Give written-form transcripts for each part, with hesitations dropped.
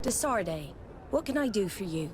Desarde, what can I do for you?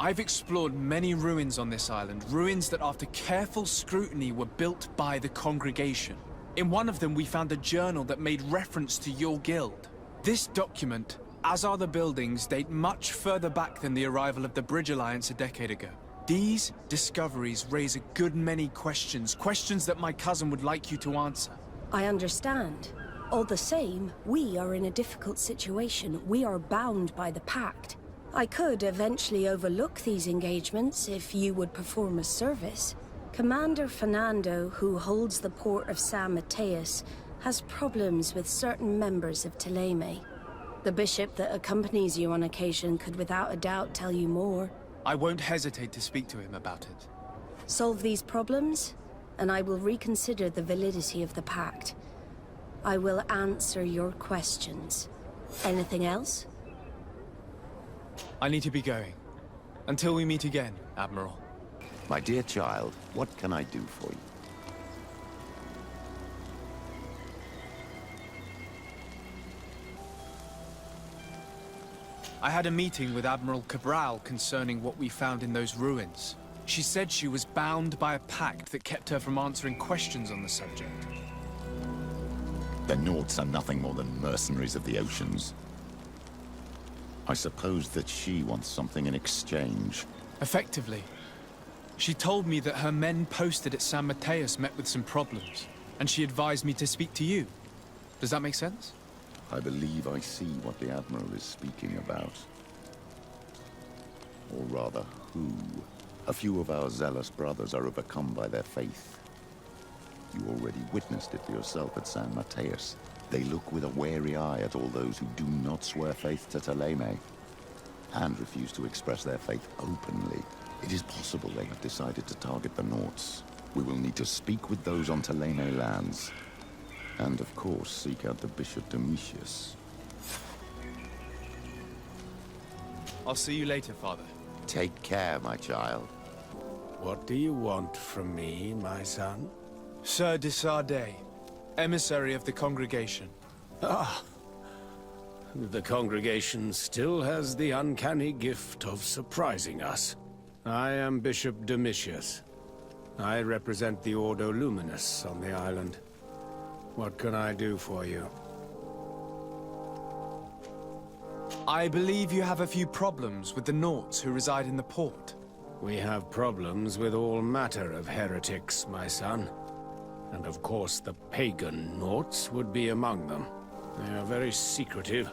I've explored many ruins on this island, ruins that after careful scrutiny were built by the congregation. In one of them we found a journal that made reference to your guild. This document, as are the buildings, date much further back than the arrival of the Bridge Alliance a decade ago. These discoveries raise a good many questions, questions that my cousin would like you to answer. I understand. All the same, we are in a difficult situation. We are bound by the pact. I could eventually overlook these engagements if you would perform a service. Commander Fernando, who holds the port of San Mateus, has problems with certain members of Teleme. The bishop that accompanies you on occasion could without a doubt tell you more. I won't hesitate to speak to him about it. Solve these problems, and I will reconsider the validity of the pact. I will answer your questions. Anything else? I need to be going. Until we meet again, Admiral. My dear child, what can I do for you? I had a meeting with Admiral Cabral concerning what we found in those ruins. She said she was bound by a pact that kept her from answering questions on the subject. The Nauts are nothing more than mercenaries of the oceans. I suppose that she wants something in exchange. Effectively. She told me that her men posted at San Mateus met with some problems, and she advised me to speak to you. Does that make sense? I believe I see what the Admiral is speaking about. Or rather, who. A few of our zealous brothers are overcome by their faith. You already witnessed it yourself at San Mateus. They look with a wary eye at all those who do not swear faith to Teleme, and refuse to express their faith openly. It is possible they have decided to target the Nauts. We will need to speak with those on Teleme lands. And of course, seek out the Bishop Domitius. I'll see you later, Father. Take care, my child. What do you want from me, my son? Sir Desarde, emissary of the congregation. Ah, the congregation still has the uncanny gift of surprising us. I am Bishop Domitius. I represent the Ordo Luminous on the island. What can I do for you? I believe you have a few problems with the Nauts who reside in the port. We have problems with all matter of heretics, my son. And of course the pagan Nauts would be among them. They are very secretive,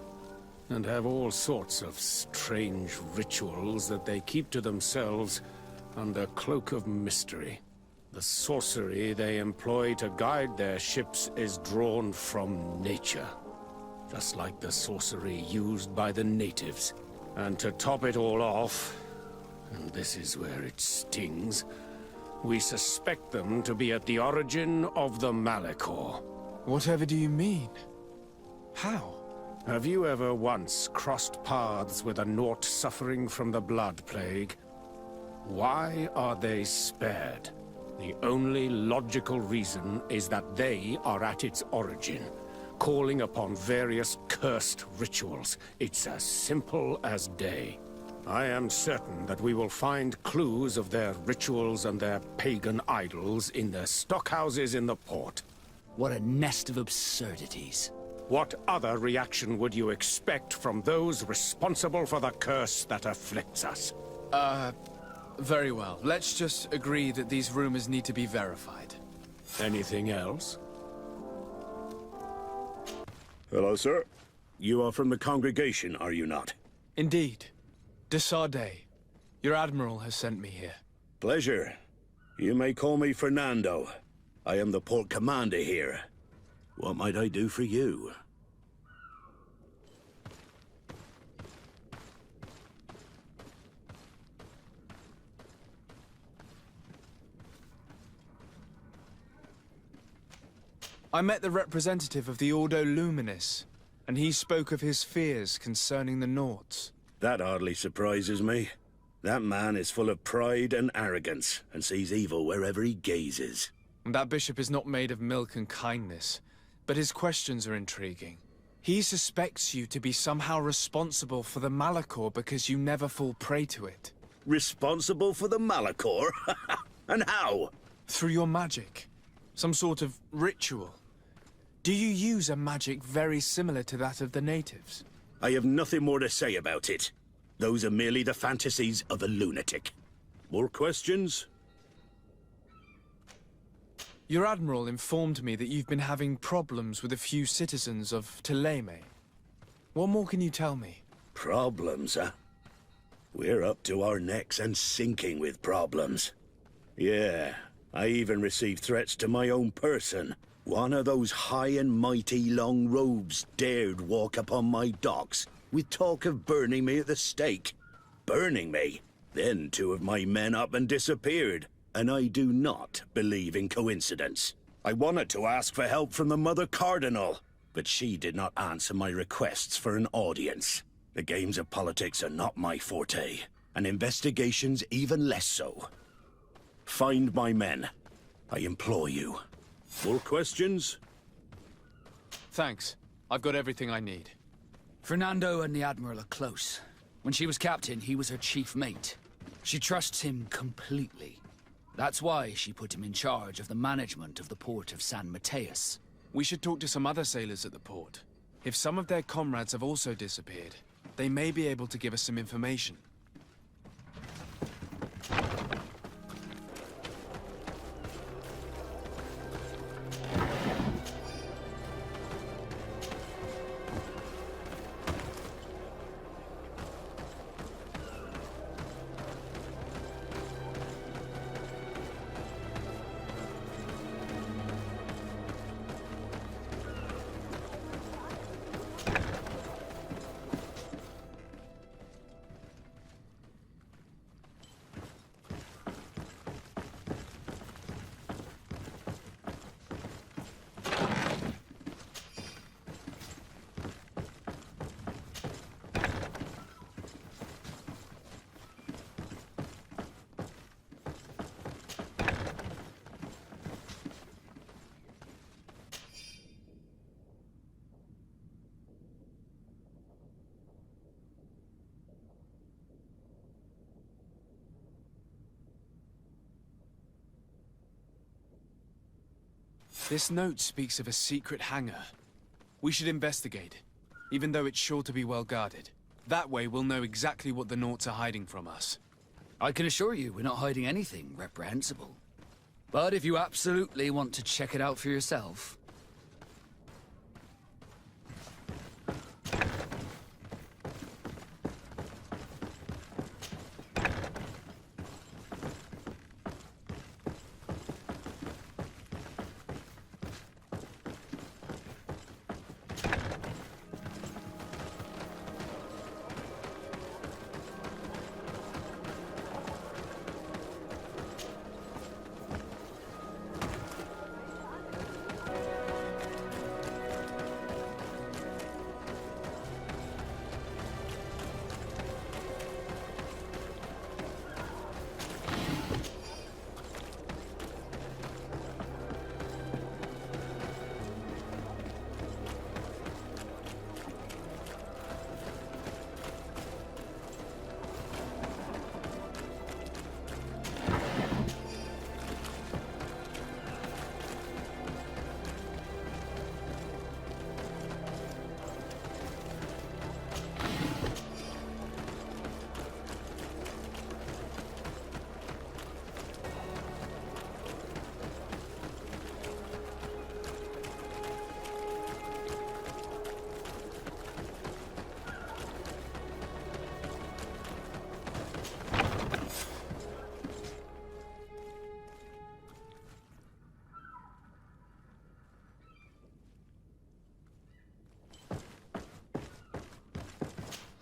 and have all sorts of strange rituals that they keep to themselves under cloak of mystery. The sorcery they employ to guide their ships is drawn from nature, just like the sorcery used by the natives. And to top it all off, and this is where it stings, we suspect them to be at the origin of the Malachor. Whatever do you mean? How? Have you ever once crossed paths with a Naut suffering from the Blood Plague? Why are they spared? The only logical reason is that they are at its origin, calling upon various cursed rituals. It's as simple as day. I am certain that we will find clues of their rituals and their pagan idols in their stockhouses in the port. What a nest of absurdities. What other reaction would you expect from those responsible for the curse that afflicts us? Very well. Let's just agree that these rumors need to be verified. Anything else? Hello, sir. You are from the congregation, are you not? Indeed. Desarde, your admiral has sent me here. Pleasure. You may call me Fernando. I am the port commander here. What might I do for you? I met the representative of the Ordo Luminous, and he spoke of his fears concerning the Nauts. That hardly surprises me. That man is full of pride and arrogance, and sees evil wherever he gazes. And that bishop is not made of milk and kindness. But his questions are intriguing. He suspects you to be somehow responsible for the Malachor because you never fall prey to it. Responsible for the Malachor? And how? Through your magic. Some sort of ritual. Do you use a magic very similar to that of the natives? I have nothing more to say about it. Those are merely the fantasies of a lunatic. More questions? Your admiral informed me that you've been having problems with a few citizens of Thélème. What more can you tell me? Problems, huh? We're up to our necks and sinking with problems. Yeah, I even received threats to my own person. One of those high and mighty long robes dared walk upon my docks with talk of burning me at the stake. Burning me? Then two of my men up and disappeared. And I do not believe in coincidence. I wanted to ask for help from the Mother Cardinal, but she did not answer my requests for an audience. The games of politics are not my forte, and investigations even less so. Find my men. I implore you. More questions? Thanks. I've got everything I need. Fernando and the Admiral are close. When she was captain, he was her chief mate. She trusts him completely. That's why she put him in charge of the management of the port of San Mateus. We should talk to some other sailors at the port. If some of their comrades have also disappeared, they may be able to give us some information. This note speaks of a secret hangar. We should investigate, even though it's sure to be well guarded. That way we'll know exactly what the Nauts are hiding from us. I can assure you we're not hiding anything reprehensible. But if you absolutely want to check it out for yourself...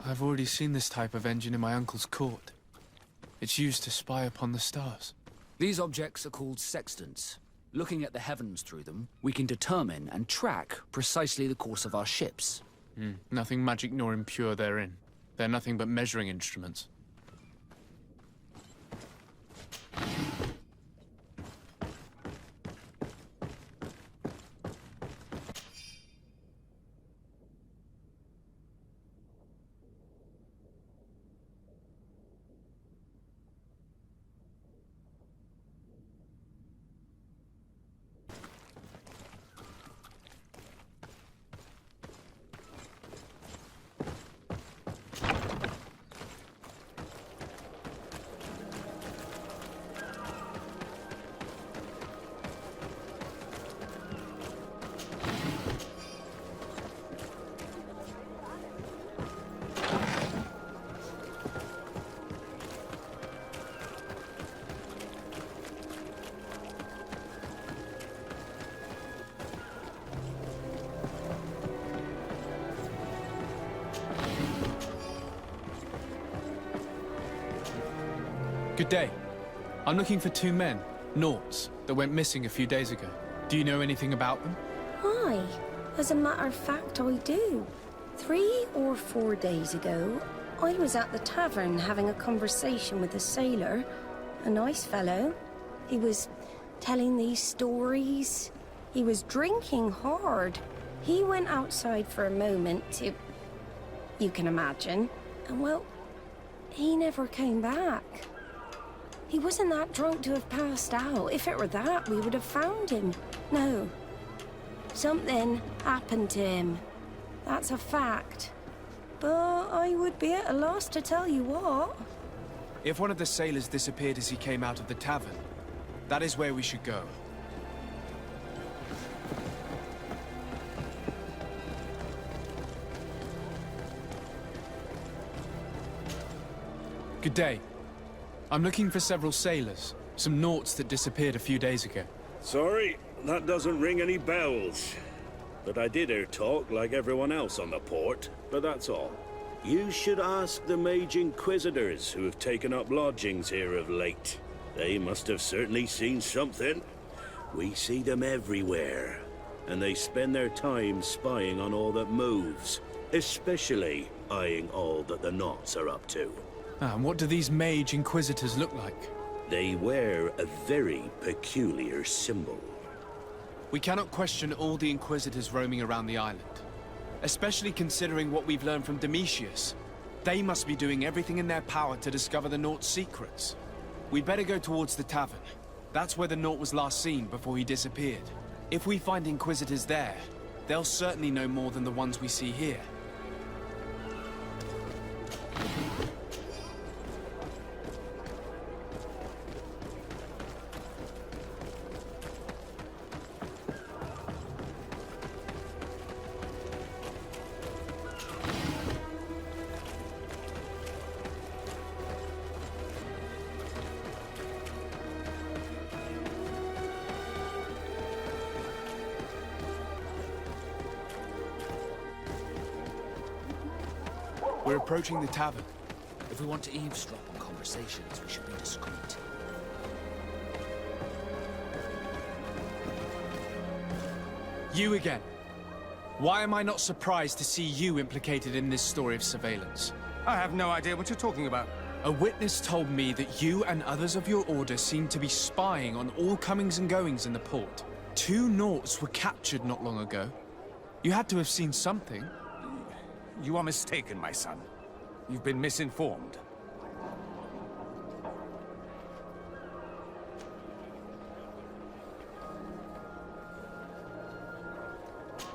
I've already seen this type of engine in my uncle's court. It's used to spy upon the stars. These objects are called sextants. Looking at the heavens through them, we can determine and track precisely the course of our ships. Nothing magic nor impure therein. They're nothing but measuring instruments. Good day. I'm looking for two men, Nauts, that went missing a few days ago. Do you know anything about them? Why? As a matter of fact, I do. 3 or 4 days ago, I was at the tavern having a conversation with a sailor. A nice fellow. He was telling these stories. He was drinking hard. He went outside for a moment to... you can imagine. And well, he never came back. He wasn't that drunk to have passed out. If it were that, we would have found him. No. Something happened to him. That's a fact. But I would be at a loss to tell you what. If one of the sailors disappeared as he came out of the tavern, that is where we should go. Good day. I'm looking for several sailors, some Nauts that disappeared a few days ago. Sorry, that doesn't ring any bells. But I did hear talk like everyone else on the port, but that's all. You should ask the Mage Inquisitors who have taken up lodgings here of late. They must have certainly seen something. We see them everywhere, and they spend their time spying on all that moves, especially eyeing all that the Nauts are up to. And what do these Mage Inquisitors look like? They wear a very peculiar symbol. We cannot question all the Inquisitors roaming around the island. Especially considering what we've learned from Domitius. They must be doing everything in their power to discover the Naught's secrets. We'd better go towards the tavern. That's where the Naught was last seen before he disappeared. If we find Inquisitors there, they'll certainly know more than the ones we see here. We're approaching the tavern. If we want to eavesdrop on conversations, we should be discreet. You again. Why am I not surprised to see you implicated in this story of surveillance? I have no idea what you're talking about. A witness told me that you and others of your order seemed to be spying on all comings and goings in the port. 2 Nauts were captured not long ago. You had to have seen something. You are mistaken, my son. You've been misinformed.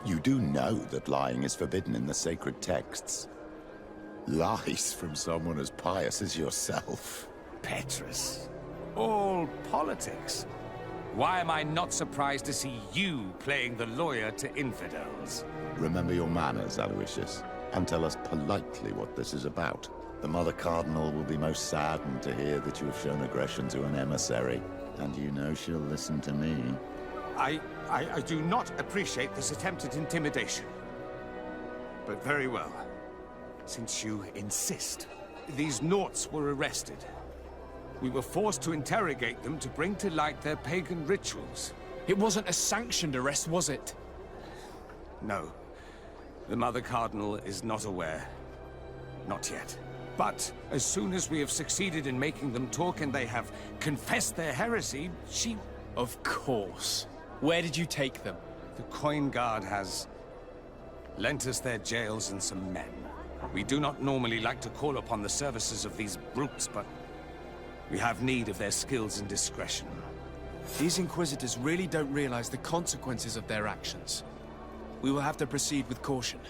You do know that lying is forbidden in the sacred texts. Lies from someone as pious as yourself. Petrus. All politics. Why am I not surprised to see you playing the lawyer to infidels? Remember your manners, Aloysius, and tell us politely what this is about. The Mother Cardinal will be most saddened to hear that you have shown aggression to an emissary, and you know she'll listen to me. I do not appreciate this attempted intimidation. But very well. Since you insist, these Nauts were arrested. We were forced to interrogate them to bring to light their pagan rituals. It wasn't a sanctioned arrest, was it? No. The Mother Cardinal is not aware. Not yet. But as soon as we have succeeded in making them talk and they have confessed their heresy, she... Of course. Where did you take them? The Coin Guard has lent us their jails and some men. We do not normally like to call upon the services of these brutes, but we have need of their skills and discretion. These Inquisitors really don't realize the consequences of their actions. We will have to proceed with caution.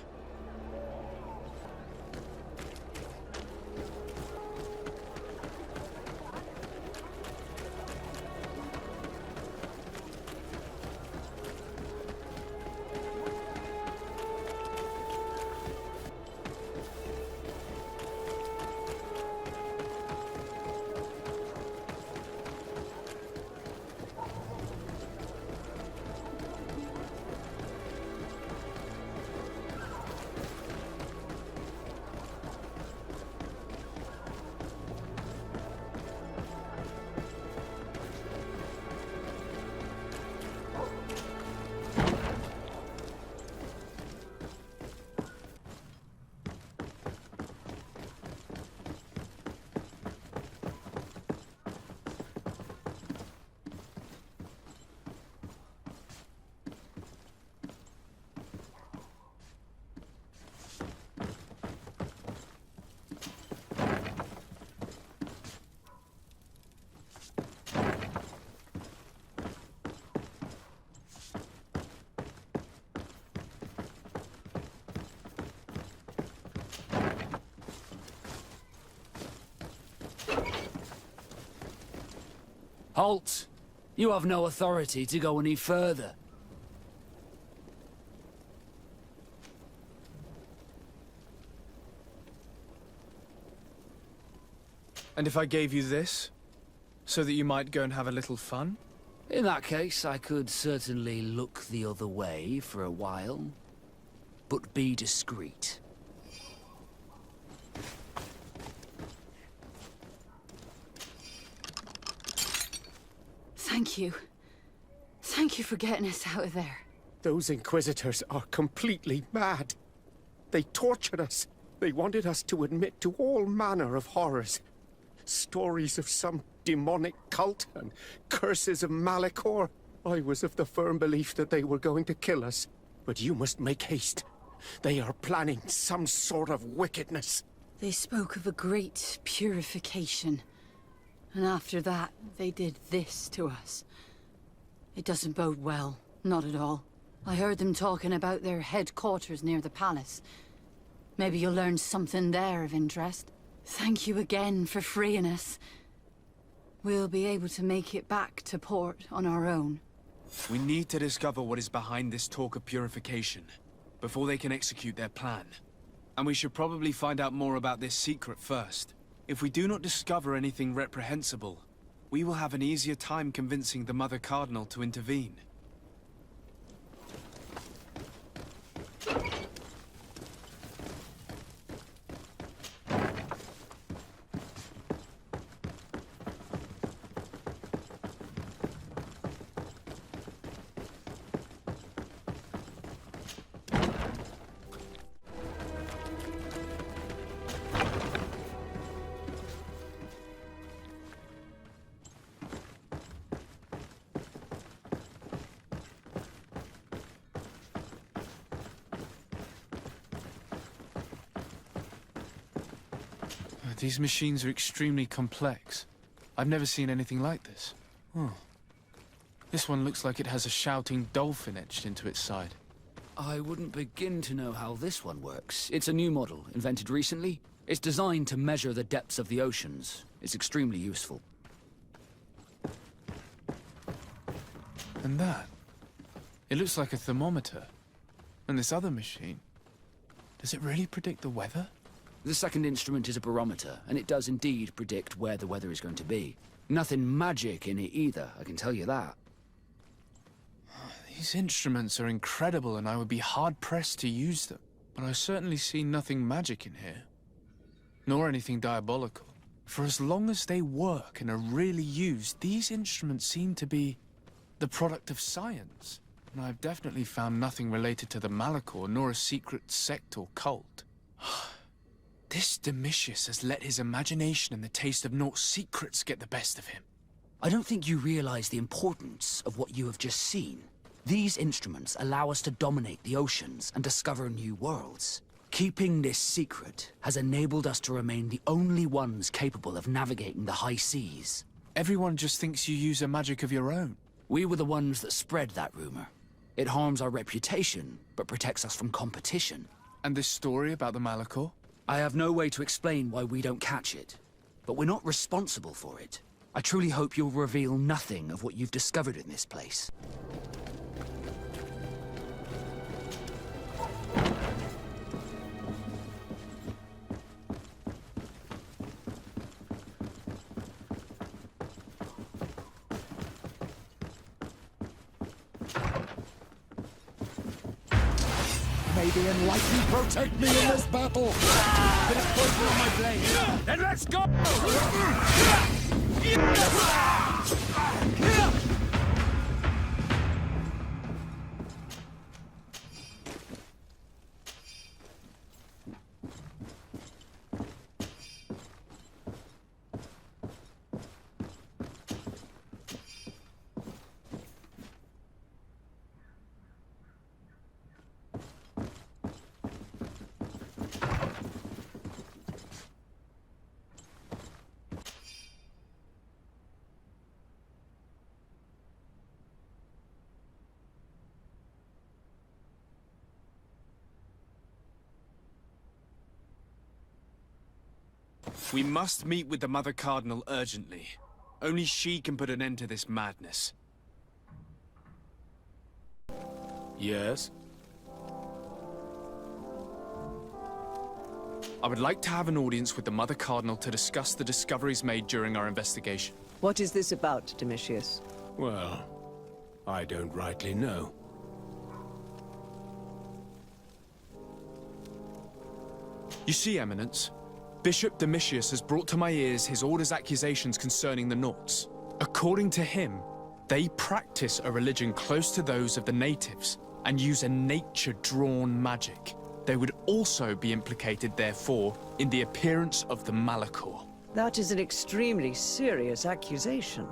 Halt! You have no authority to go any further. And if I gave you this, so that you might go and have a little fun? In that case, I could certainly look the other way for a while. But be discreet. Thank you. Thank you for getting us out of there. Those Inquisitors are completely mad. They tortured us. They wanted us to admit to all manner of horrors. Stories of some demonic cult and curses of Malachor. I was of the firm belief that they were going to kill us. But you must make haste. They are planning some sort of wickedness. They spoke of a great purification. And after that, they did this to us. It doesn't bode well. Not at all. I heard them talking about their headquarters near the palace. Maybe you'll learn something there of interest. Thank you again for freeing us. We'll be able to make it back to port on our own. We need to discover what is behind this talk of purification, before they can execute their plan. And we should probably find out more about this secret first. If we do not discover anything reprehensible, we will have an easier time convincing the Mother Cardinal to intervene. These machines are extremely complex. I've never seen anything like this. Oh. This one looks like it has a shouting dolphin etched into its side. I wouldn't begin to know how this one works. It's a new model, invented recently. It's designed to measure the depths of the oceans. It's extremely useful. And that? It looks like a thermometer. And this other machine, does it really predict the weather? The second instrument is a barometer, and it does indeed predict where the weather is going to be. Nothing magic in it either, I can tell you that. These instruments are incredible, and I would be hard-pressed to use them. But I certainly see nothing magic in here. Nor anything diabolical. For as long as they work and are really used, these instruments seem to be the product of science. And I've definitely found nothing related to the Malachor, nor a secret sect or cult. This Domitius has let his imagination and the taste of Nort's secrets get the best of him. I don't think you realize the importance of what you have just seen. These instruments allow us to dominate the oceans and discover new worlds. Keeping this secret has enabled us to remain the only ones capable of navigating the high seas. Everyone just thinks you use a magic of your own. We were the ones that spread that rumor. It harms our reputation, but protects us from competition. And this story about the Malachor? I have no way to explain why we don't catch it, but we're not responsible for it. I truly hope you'll reveal nothing of what you've discovered in this place. May the enlightened protect me in this battle! Put a poison on my blade, then let's go! We must meet with the Mother Cardinal urgently. Only she can put an end to this madness. Yes? I would like to have an audience with the Mother Cardinal to discuss the discoveries made during our investigation. What is this about, Domitius? Well, I don't rightly know. You see, Eminence, Bishop Domitius has brought to my ears his order's accusations concerning the Nauts. According to him, they practice a religion close to those of the natives and use a nature-drawn magic. They would also be implicated, therefore, in the appearance of the Malachor. That is an extremely serious accusation.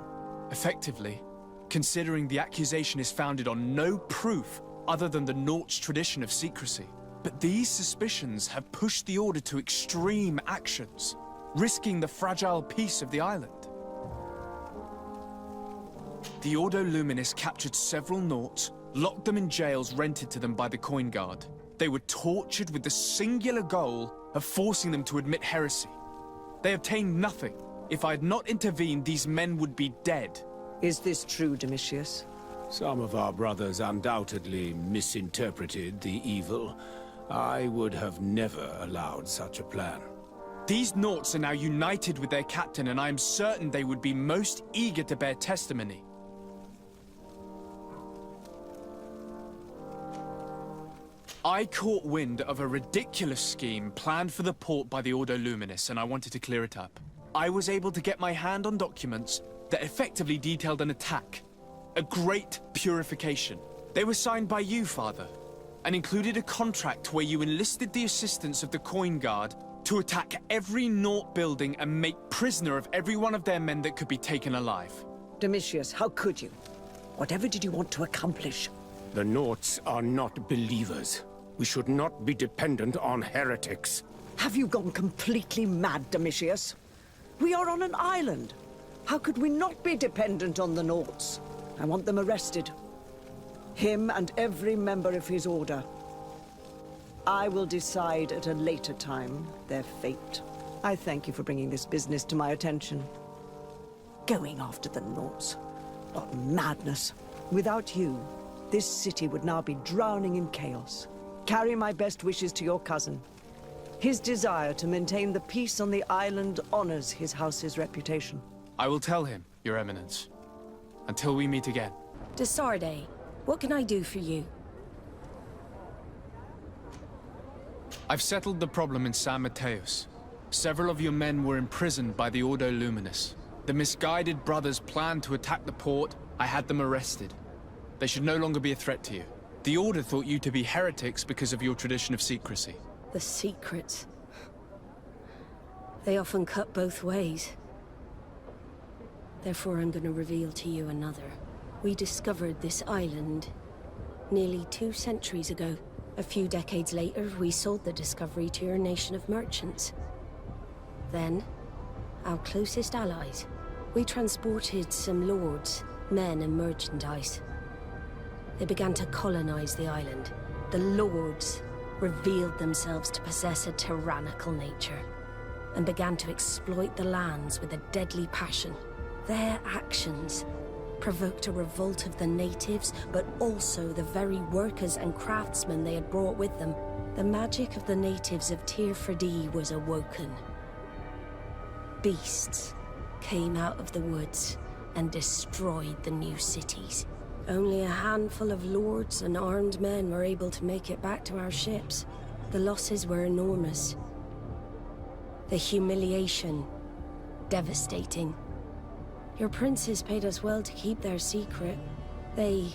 Effectively, considering the accusation is founded on no proof other than the Nauts' tradition of secrecy. But these suspicions have pushed the Order to extreme actions, risking the fragile peace of the island. The Ordo Luminis captured several Nauts, locked them in jails rented to them by the Coin Guard. They were tortured with the singular goal of forcing them to admit heresy. They obtained nothing. If I had not intervened, these men would be dead. Is this true, Domitius? Some of our brothers undoubtedly misinterpreted the evil. I would have never allowed such a plan. These Nauts are now united with their captain, and I am certain they would be most eager to bear testimony. I caught wind of a ridiculous scheme planned for the port by the Ordo Luminis, and I wanted to clear it up. I was able to get my hand on documents that effectively detailed an attack. A great purification. They were signed by you, Father, and included a contract where you enlisted the assistance of the Coin Guard to attack every Naut building and make prisoner of every one of their men that could be taken alive. Domitius, how could you? Whatever did you want to accomplish? The Nauts are not believers. We should not be dependent on heretics. Have you gone completely mad, Domitius? We are on an island. How could we not be dependent on the Nauts? I want them arrested. Him and every member of his order. I will decide at a later time their fate. I thank you for bringing this business to my attention. Going after the Nauts. What madness. Without you, this city would now be drowning in chaos. Carry my best wishes to your cousin. His desire to maintain the peace on the island honors his house's reputation. I will tell him, Your Eminence. Until we meet again. De Sardet, what can I do for you? I've settled the problem in San Mateus. Several of your men were imprisoned by the Ordo Luminis. The misguided brothers planned to attack the port. I had them arrested. They should no longer be a threat to you. The Order thought you to be heretics because of your tradition of secrecy. The secrets. They often cut both ways. Therefore, I'm going to reveal to you another. We discovered this island nearly 2 centuries ago. A few decades later, we sold the discovery to your nation of merchants. Then, our closest allies. We transported some lords, men and merchandise. They began to colonize the island. The lords revealed themselves to possess a tyrannical nature and began to exploit the lands with a deadly passion. Their actions provoked a revolt of the natives, but also the very workers and craftsmen they had brought with them. The magic of the natives of Tir-Fadi was awoken. Beasts came out of the woods and destroyed the new cities. Only a handful of lords and armed men were able to make it back to our ships. The losses were enormous. The humiliation, devastating. Your princes paid us well to keep their secret. They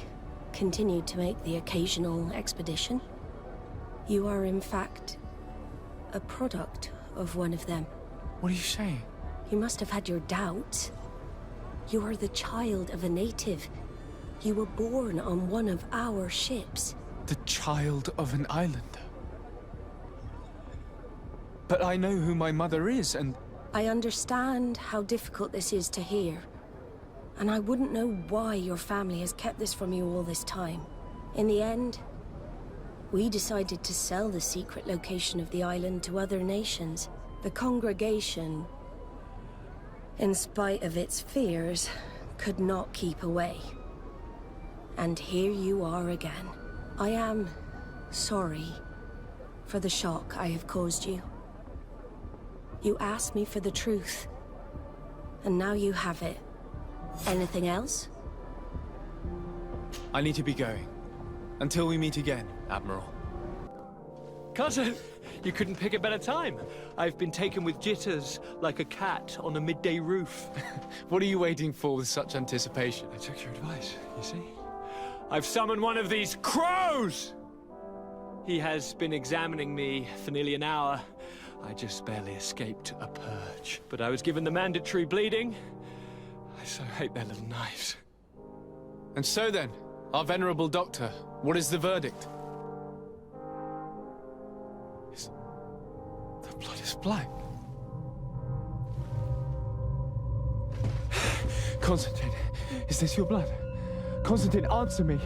continued to make the occasional expedition. You are, in fact, a product of one of them. What are you saying? You must have had your doubts. You are the child of a native. You were born on one of our ships. The child of an islander. But I know who my mother is, and... I understand how difficult this is to hear. And I wouldn't know why your family has kept this from you all this time. In the end, we decided to sell the secret location of the island to other nations. The congregation in spite of its fears, could not keep away. And here you are again. I am sorry for the shock I have caused you. You asked me for the truth, and now you have it. Anything else? I need to be going. Until we meet again, Admiral. Cousin, you couldn't pick a better time. I've been taken with jitters, like a cat on a midday roof. What are you waiting for with such anticipation? I took your advice, you see? I've summoned one of these crows! He has been examining me for nearly an hour. I just barely escaped a purge. But I was given the mandatory bleeding. I so hate their little knives. And so then, our venerable doctor, what is the verdict? The blood is black. Constantine, is this your blood? Constantine, answer me.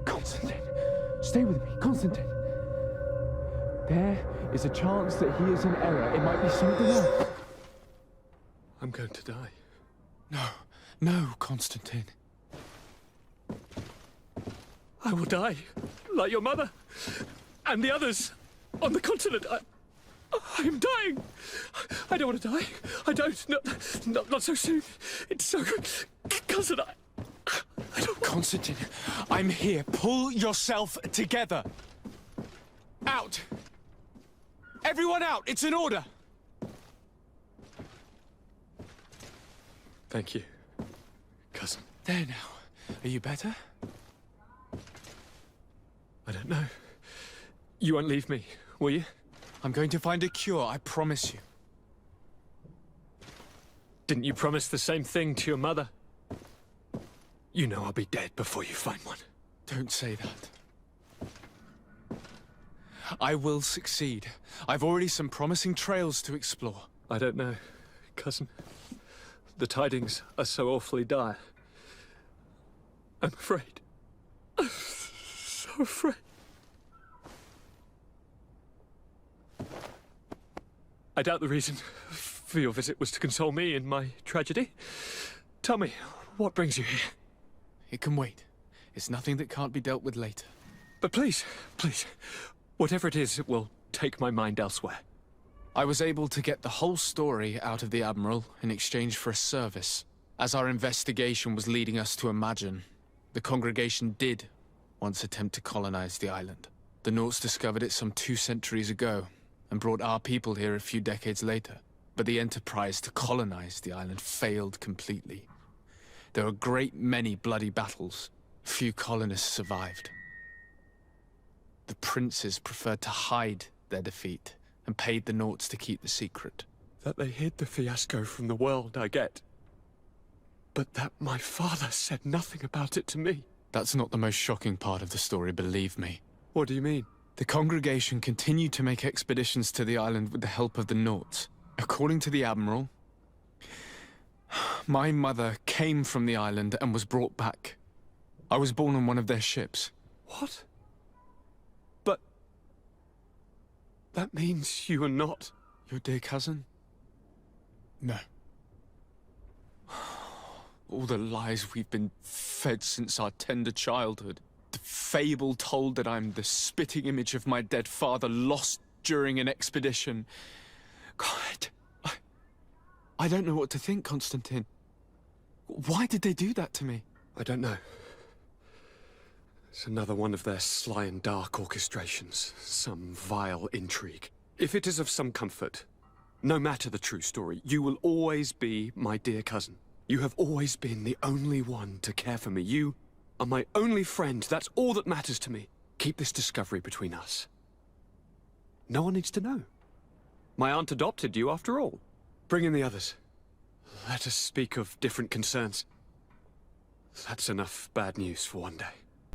Constantine, stay with me. Constantine. There is a chance that he is in error. It might be something else. I'm going to die. No, Constantine. I will die, like your mother, and the others on the continent. I am dying. I don't want to die. I don't. Not so soon. It's so good. Cousin, I don't want... Constantine, I'm here. Pull yourself together. Out. Everyone out. It's an order. Thank you, cousin. There now. Are you better? I don't know. You won't leave me, will you? I'm going to find a cure, I promise you. Didn't you promise the same thing to your mother? You know I'll be dead before you find one. Don't say that. I will succeed. I've already some promising trails to explore. I don't know, cousin. The tidings are so awfully dire. I'm afraid. I'm so afraid. I doubt the reason for your visit was to console me in my tragedy. Tell me, what brings you here? It can wait. It's nothing that can't be dealt with later. But please, whatever it is, it will take my mind elsewhere. I was able to get the whole story out of the Admiral in exchange for a service. As our investigation was leading us to imagine, the congregation did once attempt to colonize the island. The Nauts discovered it some 2 centuries ago, and brought our people here a few decades later. But the enterprise to colonize the island failed completely. There were a great many bloody battles. Few colonists survived. The princes preferred to hide their defeat, and paid the Nauts to keep the secret. That they hid the fiasco from the world, I get. But that my father said nothing about it to me. That's not the most shocking part of the story, believe me. What do you mean? The congregation continued to make expeditions to the island with the help of the Nauts. According to the Admiral, my mother came from the island and was brought back. I was born on one of their ships. What? But... that means you are not... your dear cousin? No. All the lies we've been fed since our tender childhood. The fable told that I'm the spitting image of my dead father, lost during an expedition. God, I don't know what to think, Constantine. Why did they do that to me? I don't know. It's another one of their sly and dark orchestrations. Some vile intrigue. If it is of some comfort, no matter the true story, you will always be my dear cousin. You have always been the only one to care for me. You are my only friend. That's all that matters to me. Keep this discovery between us. No one needs to know. My aunt adopted you after all. Bring in the others. Let us speak of different concerns. That's enough bad news for one day.